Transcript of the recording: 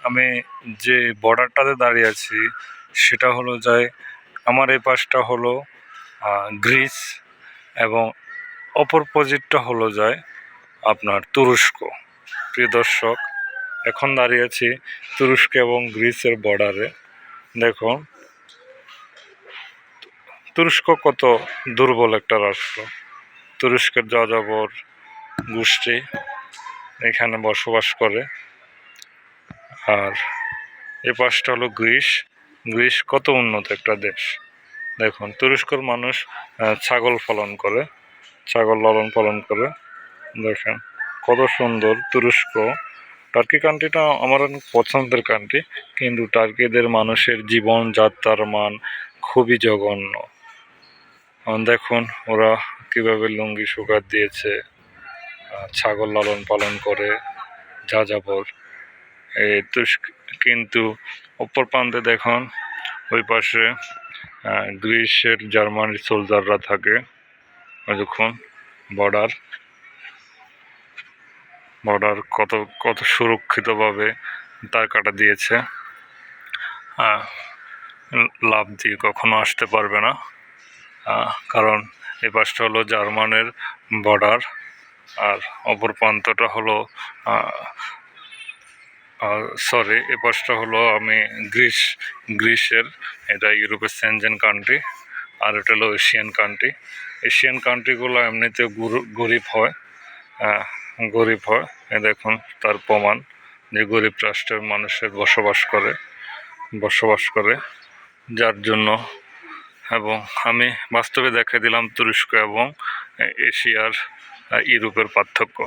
আমি যে বর্ডারটাতে দাঁড়িয়ে আছি সেটা হলো যায়, আমার এই পাশটা হলো গ্রিস এবং অপর পজিটটা হলো যায় আপনার তুরস্ক। প্রিয় দর্শক, এখন দাঁড়িয়ে আছি তুরস্ক এবং গ্রিসের বর্ডারে। দেখুন তুরস্ক কত দুর্বল একটা রাষ্ট্র। তুরস্কের যাযাবর গোষ্ঠী এখানে বসবাস করে। আর এ পাশটা হলো গ্রিস। গ্রিস কত উন্নত একটা দেশ। দেখুন তুরস্কের মানুষ ছাগল পালন করে, ছাগল লালন পালন করে। দেখেন কত সুন্দর তুরস্ক। টার্কি কান্ট্রিটা আমার অনেক পছন্দের কান্ট্রি, কিন্তু টার্কিদের মানুষের জীবনযাত্রার মান খুবই জঘন্য। দেখুন ওরা কিভাবে লুঙ্গি শুকাত দিয়েছে, ছাগল লালন পালন করে, যাযাবর। এই তুরস্ক, কিন্তু অপর প্রান্তে দেখুন ওই পাশে গ্রিসের জার্মানির সোলজাররা থাকে। দেখুন বর্ডার কত কত সুরক্ষিতভাবে তার কাটা দিয়েছে। লাভ দিয়ে কখনো আসতে পারবে না, কারণ এই পাশটা হলো জার্মানের বর্ডার আর অপর প্রান্তটা হলো সরি এ পাশটা হলো আমি গ্রিসের। এটা ইউরোপের সেনজেন কান্ট্রি, আর এটা হলো এশিয়ান কান্ট্রি। এশিয়ান কান্ট্রিগুলো এমনিতে গরিব হয়, এ দেখুন তার প্রমাণ যে গরিব রাষ্ট্রের মানুষের বসবাস করে যার জন্য। এবং আমি বাস্তবে দেখা দিলাম তুরস্ক এবং এশিয়ার ইউরোপের পার্থক্য।